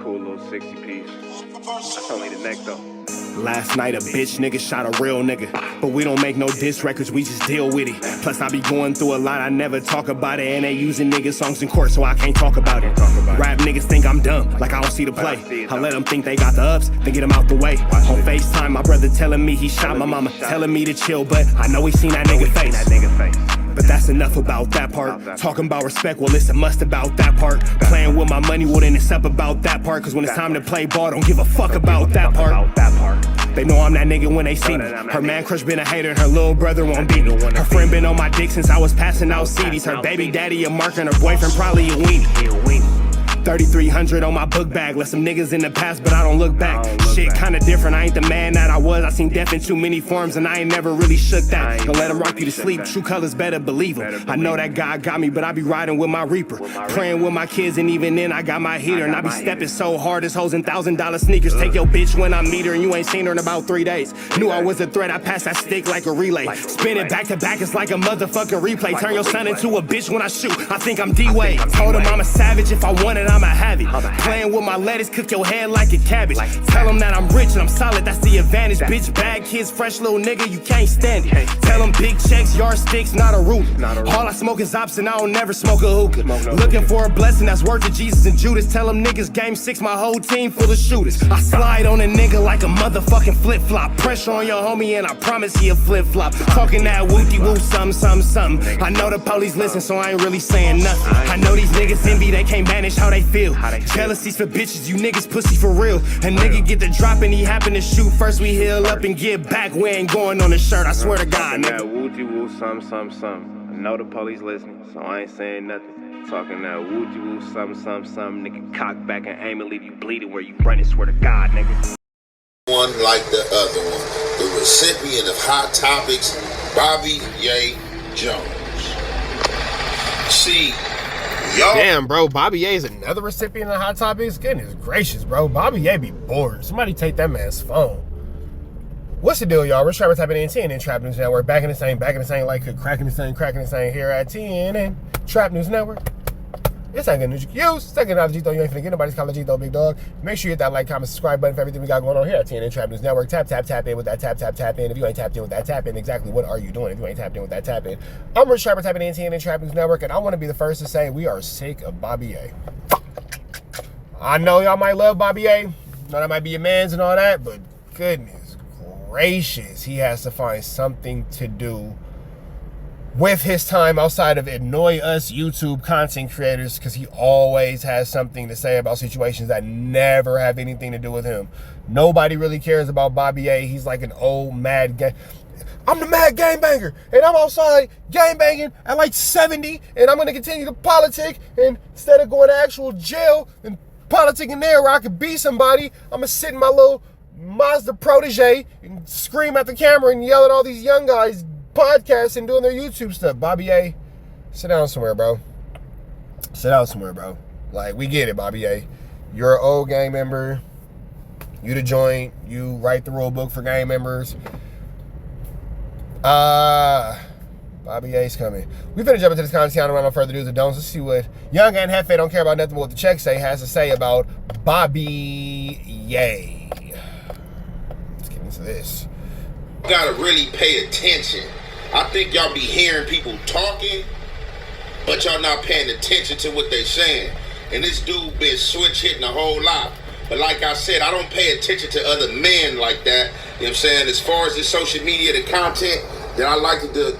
cool little 60 piece. That's only the neck though. Last night a bitch nigga shot a real nigga, but we don't make no diss records, we just deal with it. Plus I be going through a lot, I never talk about it, and they using nigga songs in court, so I can't talk about it. Rap niggas think I'm dumb, like I don't see the play. I let them think they got the ups, then get them out the way. On FaceTime, my brother telling me he shot my mama, telling me to chill, but I know he seen that nigga face. But that's enough about that part. Talking about respect, well it's a must about that part. Playing with my money, well then it's up about that part. Cause when it's time to play ball, don't give a fuck about that part. They know I'm that nigga when they see me. Her man crush been a hater and her little brother won't beat me. Her friend been on my dick since I was passing out CDs. Her baby daddy a mark and her boyfriend probably a weenie. 3,300 on my book bag. Left some niggas in the past, but I don't look back. Shit kinda different, I ain't the man that I was. I seen death in too many forms and I ain't never really shook that. Don't let him rock you to sleep, true colors better believe him. I know that God got me, but I be riding with my reaper. Praying with my kids and even then I got my heater. And I be stepping so hard, this hoes in $1,000 sneakers. Take your bitch when I meet her and you ain't seen her in about 3 days. Knew I was a threat, I passed that stick like a relay. Spin it back to back, it's like a motherfucking replay. Turn your son into a bitch when I shoot, I think I'm D-Wade. Told him I'm a savage, if I want it, I'ma have it. Playing with my lettuce, cook your head like a cabbage. Tell them that I'm rich and I'm solid, that's the advantage. Bitch, bad kids, fresh little nigga, you can't stand it. Tell them big checks, yardsticks, not a ruler. All I smoke is ops and I don't never smoke a hookah. Looking for a blessing that's worth of Jesus and Judas. Tell them niggas game 6, my whole team full of shooters. I slide on a nigga like a motherfucking flip-flop. Pressure on your homie and I promise he a flip-flop. Talking that wooty-woo, something. I know the police listen, so I ain't really saying nothing. I know these niggas envy, they can't manage how they feel. Jealousy's for bitches, you niggas pussy for real. A nigga get the drop and he happen to shoot. First we heal up and get back. We ain't going on the shirt, I swear to God, nigga. That woo-woo, something. I know the police listening, so I ain't saying nothing. Talking that woo-woo, something. Nigga, cock back and aim and leave you bleeding where you running, swear to God, nigga. One like the other one. The recipient of Hot Topics, Bobby Yeh Jones. See, y'all. Damn, bro, Bobby Yeh is another recipient of Hot Topics? Goodness gracious, bro. Bobby Yeh be bored. Somebody take that man's phone. What's the deal, y'all? We're Trapper Typing in TNN Trap News Network. Back in the same like cracking the same here at TNN Trap News Network. It's not good news you can use. Second out of G-Though, you ain't finna get nobody's call of G-Though, big dog. Make sure you hit that like, comment, subscribe button for everything we got going on here at TNN Trap News Network. Tap in with that tap in. If you ain't tapped in with that tap in, exactly what are you doing if you ain't tapped in with that tap in? I'm Rich Trapper Typing in TNN Trap News Network, and I want to be the first to say we are sick of Bobby Yeh. I know y'all might love Bobby Yeh. Know that might be your mans and all that, but goodness gracious, he has to find something to do with his time outside of annoy us YouTube content creators, because he always has something to say about situations that never have anything to do with him. Nobody really cares about Bobby Yeh. He's like an old mad gang. I'm the mad gangbanger, and I'm outside gangbanging at like 70, and I'm gonna continue to politic, and instead of going to actual jail and politicking there where I could be somebody, I'm gonna sit in my little Mazda protege and scream at the camera and yell at all these young guys podcasts and doing their YouTube stuff. Bobby Yeh, sit down somewhere, bro. Sit down somewhere, bro. Like, we get it, Bobby Yeh. You're an old gang member. You the joint. You write the rule book for gang members. Bobby Yeh's coming. We finna jump into this content around no further ado. Let's see what Young and Jefe don't care about nothing but what the check say has to say about Bobby Yeh. Let's get into this. You gotta really pay attention. I think y'all be hearing people talking, but y'all not paying attention to what they saying. And this dude been switch hitting a whole lot. But like I said, I don't pay attention to other men like that. You know what I'm saying? As far as the social media, the content that I like to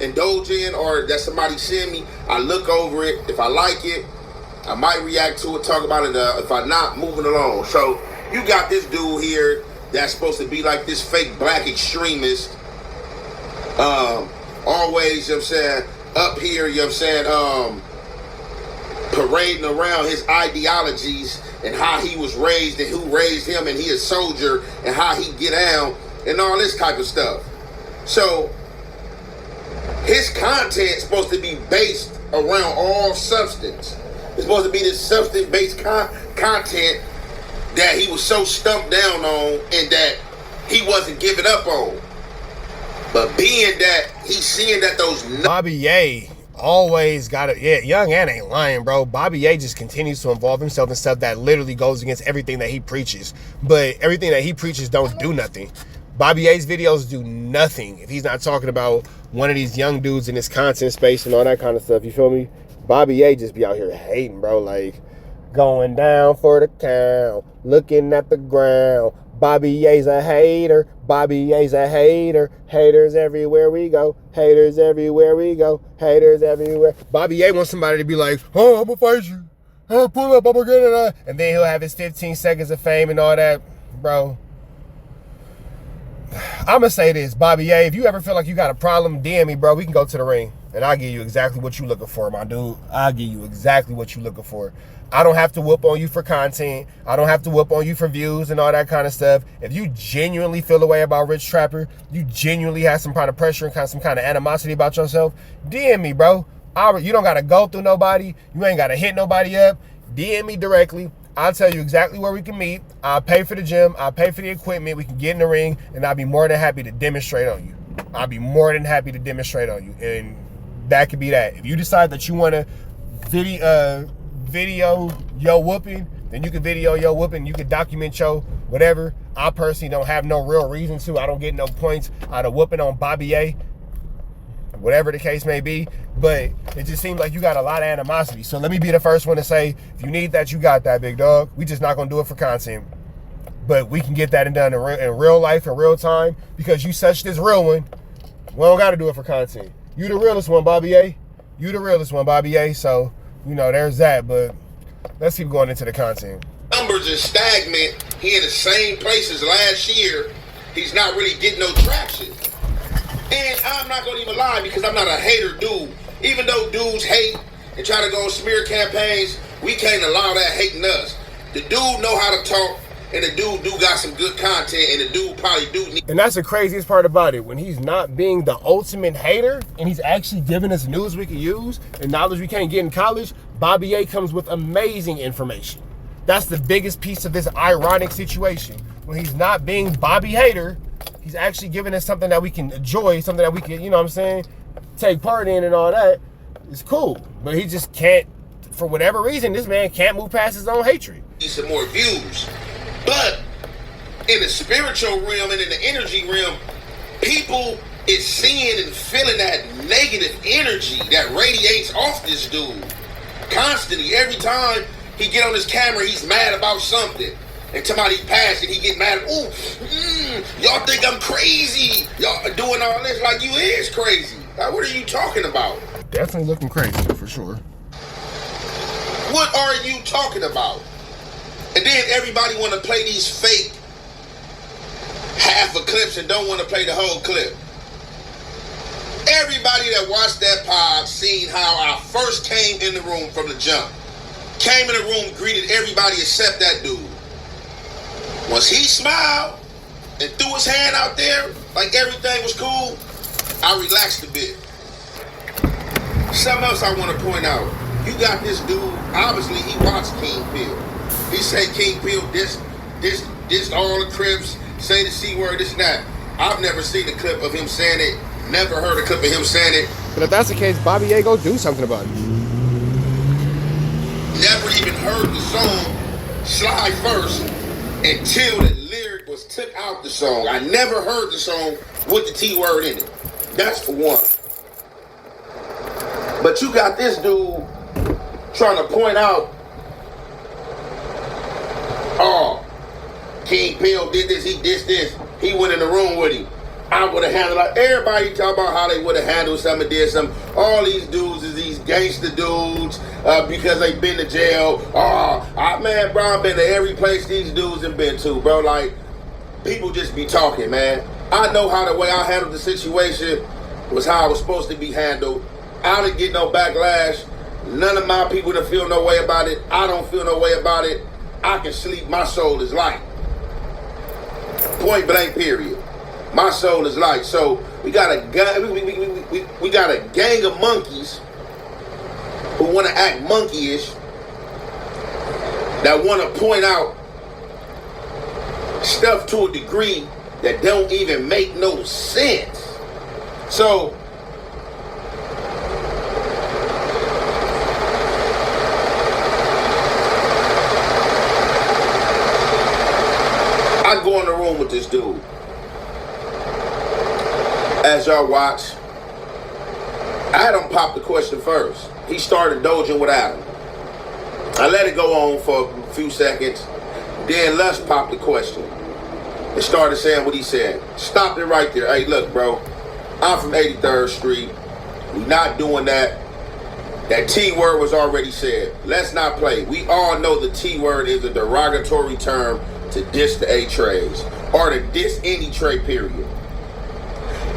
indulge in, or that somebody send me, I look over it. If I like it, I might react to it, talk about it. If I'm not, moving along. So you got this dude here that's supposed to be like this fake black extremist. Always, you know what I'm saying, up here, you know what I'm saying, parading around his ideologies and how he was raised and who raised him, and he a soldier and how he get down and all this type of stuff. So his content is supposed to be based around all substance. It's supposed to be this substance-based content that he was so stumped down on and that he wasn't giving up on. But being that he's seeing that those Bobby Yeh always got it. Yeah, Young and ain't lying, bro. Bobby Yeh just continues to involve himself in stuff that literally goes against everything that he preaches. But everything that he preaches don't do nothing. Bobby Yeh's videos do nothing if he's not talking about one of these young dudes in this content space and all that kind of stuff. You feel me? Bobby Yeh just be out here hating, bro. Like, going down for the count, looking at the ground. Bobby Yeh's a hater. Bobby Yeh's a hater. Haters everywhere we go. Haters everywhere we go. Haters everywhere. Bobby Yeh wants somebody to be like, oh, I'm gonna fight you. Oh, pull up, I'm gonna get it. And then he'll have his 15 seconds of fame and all that. Bro, I'm gonna say this, Bobby Yeh, if you ever feel like you got a problem, DM me, bro. We can go to the ring, and I'll give you exactly what you looking for, my dude. I'll give you exactly what you looking for. I don't have to whoop on you for content. I don't have to whoop on you for views and all that kind of stuff. If you genuinely feel a way about Rich Trapper, you genuinely have some kind of pressure and some kind of animosity about yourself, DM me, bro. You don't gotta go through nobody. You ain't gotta hit nobody up. DM me directly. I'll tell you exactly where we can meet. I'll pay for the gym. I'll pay for the equipment. We can get in the ring, and I'll be more than happy to demonstrate on you. I'll be more than happy to demonstrate on you, and that could be that. If you decide that you want to video yo whooping, then you can video yo whooping. You can document yo whatever. I personally don't have no real reason to. I don't get no points out of whooping on Bobby Yeh, whatever the case may be. But it just seems like you got a lot of animosity. So let me be the first one to say, if you need that, you got that, big dog. We just not gonna do it for content, but we can get that done in real life, in real time, because you such this real one. We don't gotta do it for content. You the realest one, Bobby Yeh. You the realest one, Bobby Yeh. So, you know, there's that. But let's keep going into the content. Numbers is stagnant. He in the same place as last year. He's not really getting no traction. And I'm not gonna even lie, because I'm not a hater dude. Even though dudes hate and try to go on smear campaigns, we can't allow that hating us. The dude know how to talk, and the dude do got some good content, and the dude probably do need. And that's the craziest part about it. When he's not being the ultimate hater, and he's actually giving us news we can use and knowledge we can't get in college, Bobby Yeh comes with amazing information. That's the biggest piece of this ironic situation. When he's not being Bobby hater, he's actually giving us something that we can enjoy, something that we can, you know what I'm saying, take part in and all that. It's cool. But he just can't, for whatever reason, this man can't move past his own hatred. Need some more views. But in the spiritual realm and in the energy realm, people is seeing and feeling that negative energy that radiates off this dude constantly. Every time he get on his camera, he's mad about something. And somebody passed and he get mad. Ooh, y'all think I'm crazy. Y'all doing all this like you is crazy. Like, what are you talking about? Definitely looking crazy, for sure. What are you talking about? And then everybody want to play these fake half of clips and don't want to play the whole clip. Everybody that watched that pod seen how I first came in the room from the jump. Came in the room, greeted everybody except that dude. Once he smiled and threw his hand out there like everything was cool, I relaxed a bit. Something else I want to point out. You got this dude, obviously he watched King Pill. He said King Pill this all the Crips, say the C word, this and that. I've never seen a clip of him saying it, never heard a clip of him saying it. But if that's the case, Bobby Yeh go do something about it. Never even heard the song Slide First until the lyric was took out the song. I never heard the song with the T word in it. That's for one. But you got this dude trying to point out, oh, King Pill did this, he did this. He went in the room with him. I would have handled it. Everybody talk about how they would have handled something, did something. All these dudes is these gangster dudes because they been to jail. Man, bro, I've been to every place these dudes have been to, bro. Like, people just be talking, man. I know how the way I handled the situation was how it was supposed to be handled. I didn't get no backlash. None of my people didn't feel no way about it. I don't feel no way about it. I can sleep. My soul is light. Point blank, period. My soul is light. So we got a we got a gang of monkeys who want to act monkeyish, that want to point out stuff to a degree that don't even make no sense. So I go in the room with this dude. As y'all watch, Adam popped the question first. He started dodging with Adam. I let it go on for a few seconds. Then Les popped the question and started saying what he said. Stopped it right there. Hey, look, bro. I'm from 83rd Street. We not doing that. That T word was already said. Let's not play. We all know the T word is a derogatory term to diss the A-Trays or to diss any tray, period.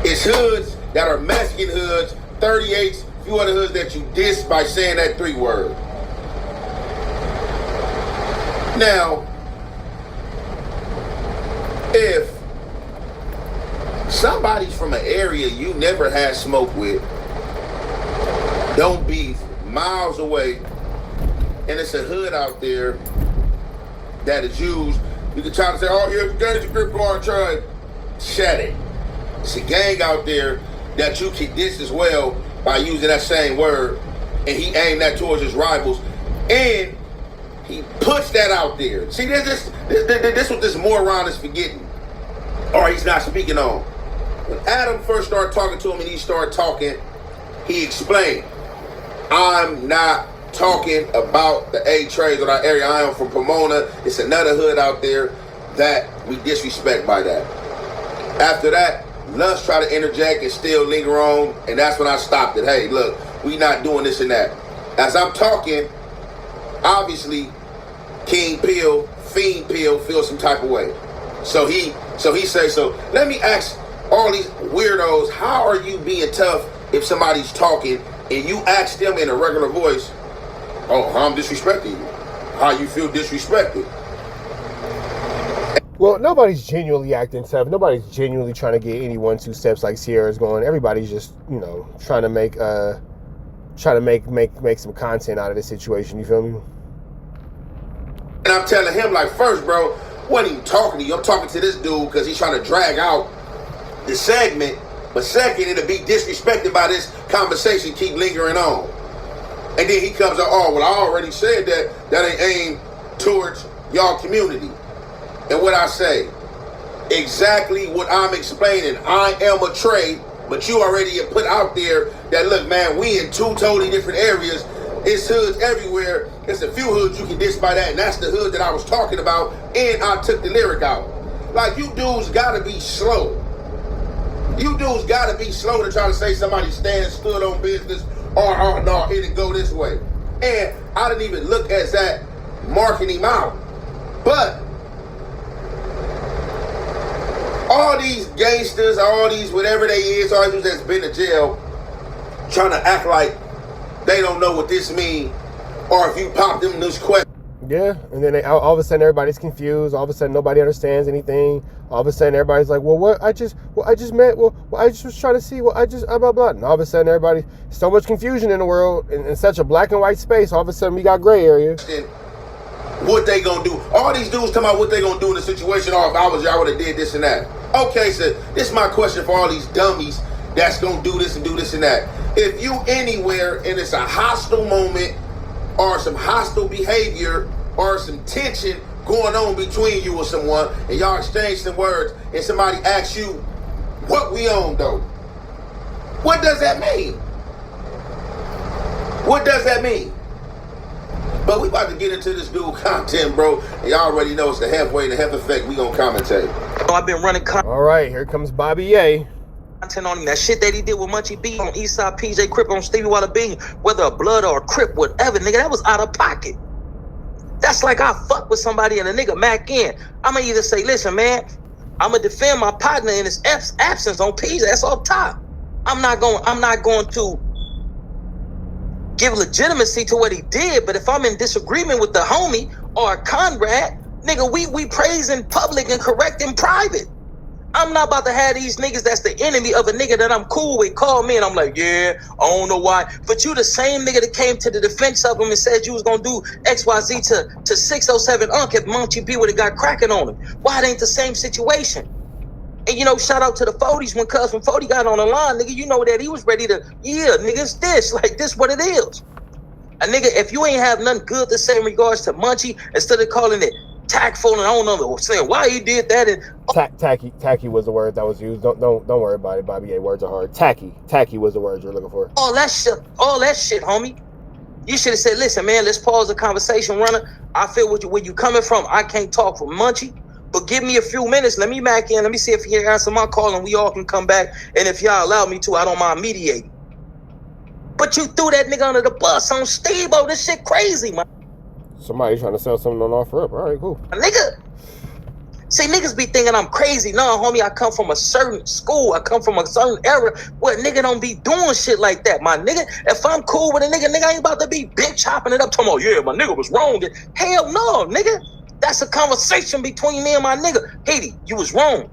It's hoods that are Mexican hoods, 38s, few other hoods that you diss by saying that 3 word. Now, if somebody's from an area you never had smoke with, don't beef, miles away, and it's a hood out there that is used, you can try to say, oh, here's the gangs of Crip going try to shut it. It's a gang out there that you can diss as well by using that same word, and he aimed that towards his rivals, and he puts that out there. See, this what this moron is forgetting, or he's not speaking on. When Adam first started talking to him and he started talking, he explained, I'm not talking about the A-Trays or that area. I am from Pomona. It's another hood out there that we disrespect by that. After that, Lust tried to interject and still linger on, and that's when I stopped it. Hey, look, we not doing this and that. As I'm talking, obviously, King Peel, Fiend Peel, feels some type of way. So he says, so let me ask all these weirdos, how are you being tough if somebody's talking and you ask them in a regular voice, oh, how I'm disrespecting you? How you feel disrespected? Well, nobody's genuinely acting tough. Nobody's genuinely trying to get any 1-2 steps like Sierra's going. Everybody's just, trying to make some content out of this situation. You feel me? And I'm telling him, like, first, bro, I wasn't even talking to you. I'm talking to this dude because he's trying to drag out the segment. But second, it'll be disrespected by this conversation keep lingering on. And then he comes out, oh, well, I already said that ain't aimed towards y'all community. And what I say, exactly what I'm explaining. I am a Trey, but you already have put out there that, look, man, we in 2 totally different areas. It's hoods everywhere. It's a few hoods you can diss by that, and that's the hood that I was talking about, and I took the lyric out. Like, you dudes gotta be slow. You dudes gotta be slow to try to say somebody stood on business, or no, it didn't go this way. And I didn't even look at that marking him out. But all these gangsters, all these whatever they is, all these that's been to jail, trying to act like they don't know what this mean, or if you pop them this question. Yeah, and then all of a sudden everybody's confused. All of a sudden nobody understands anything. All of a sudden everybody's like, I just was trying to see, blah, blah, blah. And all of a sudden everybody, so much confusion in the world, in such a black and white space, all of a sudden we got gray area. What they gonna do? All these dudes talking about what they gonna do in the situation, or if I was y'all would have did this and that. Okay, so this is my question for all these dummies that's gonna do this and that. If you anywhere and it's a hostile moment or some hostile behavior or some tension going on between you or someone, and y'all exchange some words, and somebody asks you, what we on though? What does that mean? What does that mean? But we about to get into this dude content, bro. And y'all already know it's the halfway and the half effect. We gonna commentate. I've been running all right, here comes Bobby Yeh. Content on him. That shit that he did with Munchie B on Eastside, PJ Crip on Stevie Wonder Bean, whether a blood or a Crip, whatever, nigga, that was out of pocket. That's like I fuck with somebody and a nigga mac in. I'ma either say, listen, man, I'ma defend my partner in his absence on PJ. That's off top. I'm not going to give legitimacy to what he did, but if I'm in disagreement with the homie or a Conrad, nigga, we praise in public and correct in private. I'm not about to have these niggas that's the enemy of a nigga that I'm cool with call me and I'm like, yeah, I don't know why. But you the same nigga that came to the defense of him and said you was gonna do XYZ to 607 Unc if Munchie B would have got cracking on him. Why it ain't the same situation? And shout out to the 40s when Cuz when 40 got on the line, nigga, you know that he was ready to, yeah, nigga, it's this, like this what it is. A nigga, if you ain't have nothing good to say in regards to Munchie, instead of calling it tactful, and I don't understand why he did that. And tacky was the word that was used. Don't worry about it, Bobby Yeh. Words are hard. Tacky was the word you're looking for. All that shit, homie. You should have said, listen, man, let's pause the conversation, runner. I feel where you coming from. I can't talk for Munchie, but give me a few minutes. Let me back in. Let me see if he can answer my call, and we all can come back. And if y'all allow me to, I don't mind mediating. But you threw that nigga under the bus on Steve-O. This shit crazy, man. Somebody trying to sell something on offer up. All right, cool. Nigga. See, niggas be thinking I'm crazy. No, homie, I come from a certain school. I come from a certain era where nigga don't be doing shit like that, my nigga. If I'm cool with a nigga, I ain't about to be big chopping it up, talking about, yeah, my nigga was wrong. Hell no, nigga. That's a conversation between me and my nigga. Haiti, you was wrong.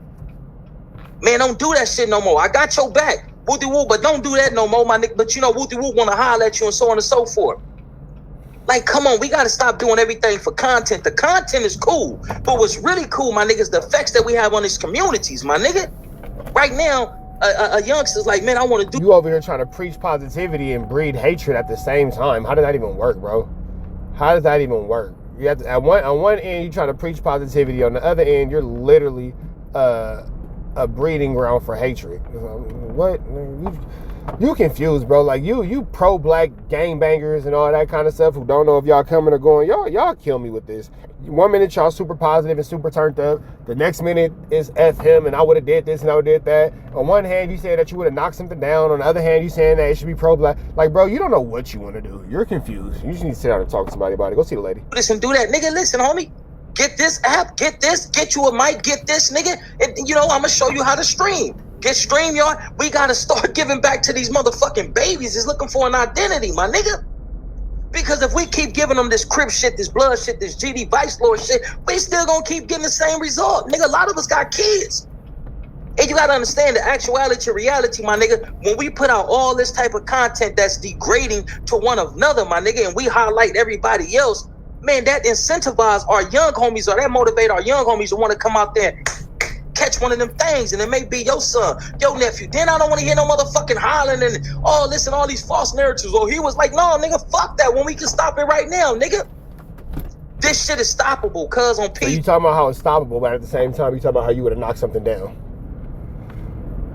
Man, don't do that shit no more. I got your back. Wooty woo, but don't do that no more, my nigga. But you know, Wooty woo wanna holler at you and so on and so forth. Like, come on, we gotta stop doing everything for content. The content is cool, but what's really cool, my nigga, is the effects that we have on these communities, my nigga. Right now, a youngster's like, man, I wanna do. You over here trying to preach positivity and breed hatred at the same time. How does that even work, bro? How does that even work? You have to, on one end, you try to preach positivity. On the other end, you're literally a breeding ground for hatred. What? You confused, bro. Like you pro-black gangbangers and all that kind of stuff who don't know if y'all coming or going. Y'all kill me with this. 1 minute y'all super positive and super turned up. The next minute is F him and I would have did this and I would have did that. On one hand, you say that you would have knocked something down. On the other hand, you saying that it should be pro-black. Like, bro, you don't know what you want to do. You're confused. You just need to sit down and talk to somebody about it. Go see the lady. Listen, do that, nigga. Listen, homie. Get this app. Get this. Get you a mic. Get this, nigga. And you know, I'm gonna show you how to stream. Get StreamYard. We gotta start giving back to these motherfucking babies that's looking for an identity, my nigga. Because if we keep giving them this Crip shit, this blood shit, this GD Vice Lord shit, we still gonna keep getting the same result. Nigga, a lot of us got kids. And you gotta understand the actuality, reality, my nigga. When we put out all this type of content that's degrading to one another, my nigga, and we highlight everybody else, man, that incentivize our young homies, or that motivate our young homies to want to come out there and catch one of them things, and it may be your son, your nephew. Then I don't want to hear no motherfucking hollering and all this and all these false narratives. Oh, he was like, no, nigga, fuck that, when we can stop it right now, nigga. This shit is stoppable, cuz on P. So you talking about how it's stoppable, but at the same time, you talking about how you would have knocked something down.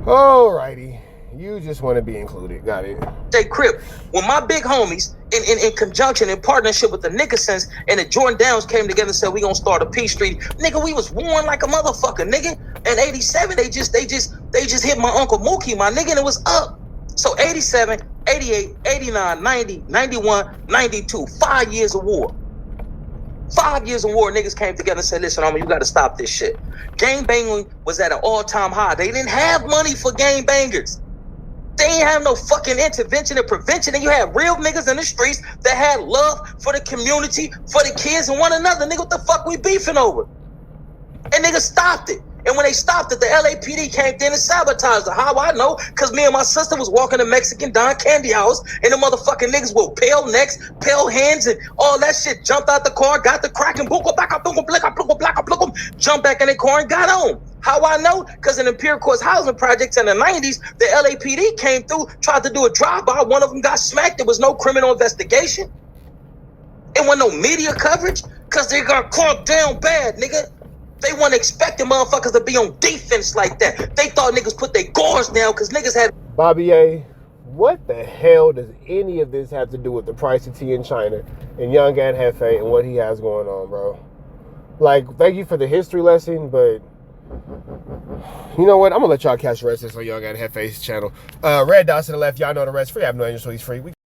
Alrighty. You just want to be included. Got it. Say Crip, when my big homies in conjunction, in partnership with the Nickersons and the Jordan Downs came together and said, we gonna start a P Street. Nigga, we was worn like a motherfucker, nigga. And 87, they just hit my Uncle Mookie, my nigga, and it was up. So 87, 88, 89, 90, 91, 92, 5 years of war. 5 years of war, niggas came together and said, listen, homie, you gotta stop this shit. Gangbanging was at an all-time high. They didn't have money for gangbangers. They ain't have no fucking intervention and prevention. And you had real niggas in the streets that had love for the community, for the kids and one another. Nigga, what the fuck we beefing over? And niggas stopped it. And when they stopped it, the LAPD came in and sabotaged it. How I know? Because me and my sister was walking to Mexican Don Candy House, and the motherfucking niggas with pale necks, pale hands, and all that shit. Jumped out the car, got the crack, and jumped back in the car and got on. How I know? Because in the Pure Course housing projects in the 90s, the LAPD came through, tried to do a drive-by. One of them got smacked. There was no criminal investigation. It wasn't no media coverage because they got caught down bad, nigga. They weren't expecting motherfuckers to be on defense like that. They thought niggas put their guards down because niggas had... Bobby Yeh, what the hell does any of this have to do with the price of tea in China and Young At-Jefe and what he has going on, bro? Like, thank you for the history lesson, but... You know what? I'm going to let y'all catch the rest of this on Young At-Jefe's channel. Red dots to the left. Y'all know the rest. Free. I have no angels, so he's free.